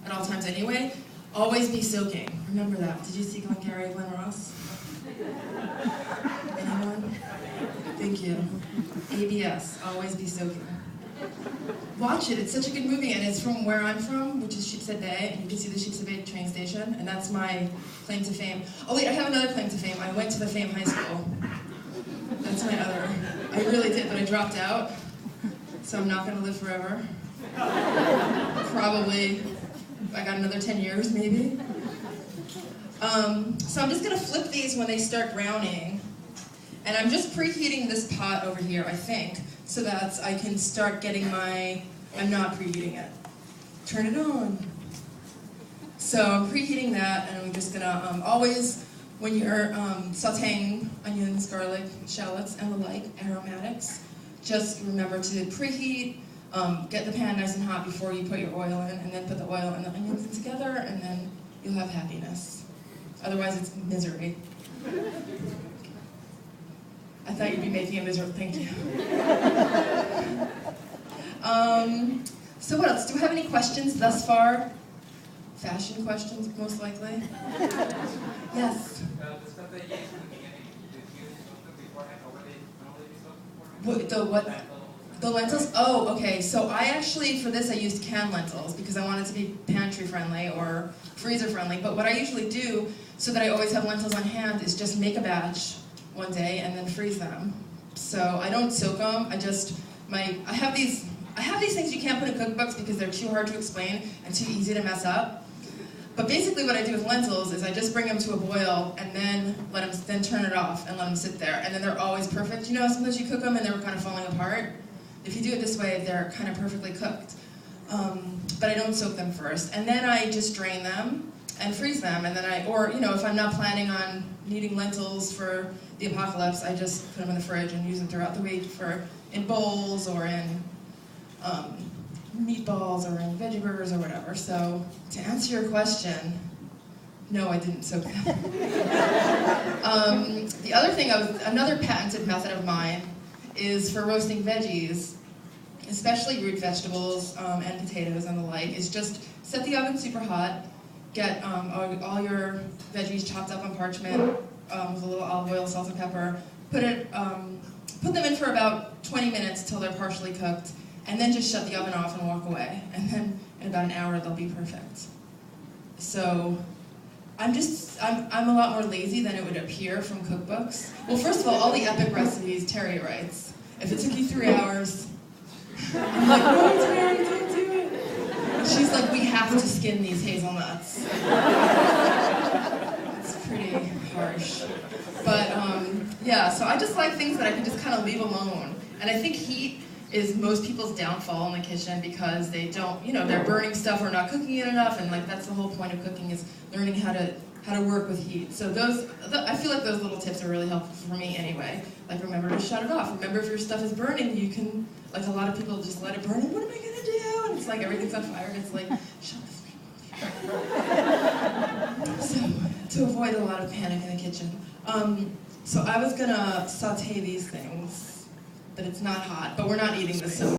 at all times anyway. Always be soaking. Remember that. Did you see Glengarry Glen Ross? Anyone? Thank you. ABS. Always be soaking. Watch it. It's such a good movie, and it's from where I'm from, which is Sheepshead Bay, and you can see the Sheepshead Bay train station, and that's my claim to fame. Oh wait, I have another claim to fame. I went to the Fame High School. That's my other. I really did, but I dropped out, so I'm not going to live forever. Probably, I got another 10 years, maybe. So I'm just going to flip these when they start browning, and I'm just preheating this pot over here, I think, so that I can start getting my, I'm not preheating it. Turn it on. So I'm preheating that, and I'm just gonna, always, when you're sauteing onions, garlic, shallots, and the like, aromatics, just remember to preheat, get the pan nice and hot before you put your oil in, and then put the oil and the onions in together, and then you'll have happiness. Otherwise, it's misery. I thought you'd be making it miserable. Thank you. So what else? Do we have any questions thus far? Fashion questions, most likely. Yes. The what? The lentils? Oh, okay. So I actually, for this, I used canned lentils because I wanted to be pantry friendly or freezer friendly. But what I usually do, so that I always have lentils on hand, is just make a batch one day and then freeze them. So I don't soak them. I have these things you can't put in cookbooks because they're too hard to explain and too easy to mess up. But basically what I do with lentils is I just bring them to a boil and then then turn it off and let them sit there, and then they're always perfect. You know, sometimes you cook them and they're kind of falling apart. If you do it this way, they're kind of perfectly cooked. But I don't soak them first. And then I just drain them and freeze them, and then if I'm not planning on needing lentils for the apocalypse, I just put them in the fridge and use them throughout the week in bowls or in meatballs or in veggie burgers or whatever. So to answer your question, no, I didn't soak them. The other thing, another patented method of mine is for roasting veggies, especially root vegetables and potatoes and the like, is just set the oven super hot, get all your veggies chopped up on parchment with a little olive oil, salt and pepper, put them in for about 20 minutes till they're partially cooked, and then just shut the oven off and walk away. And then in about an hour they'll be perfect. So I'm a lot more lazy than it would appear from cookbooks. Well, first of all the epic recipes Terry writes. If it took you 3 hours, I'm like, no, Terry, don't do it. And she's like, we have to skin these hazelnuts. It's pretty harsh. But yeah, so I just like things that I can just kind of leave alone. And I think heat is most people's downfall in the kitchen because they don't, they're burning stuff or not cooking it enough, and like that's the whole point of cooking, is learning how to work with heat. So I feel like those little tips are really helpful for me anyway. Like, remember to shut it off. Remember, if your stuff is burning, you can, like, a lot of people just let it burn, and what am I gonna do? And it's like everything's on fire, and it's like, shut the flame off. So, to avoid a lot of panic in the kitchen. So I was gonna saute these things, but it's not hot, but we're not eating this, so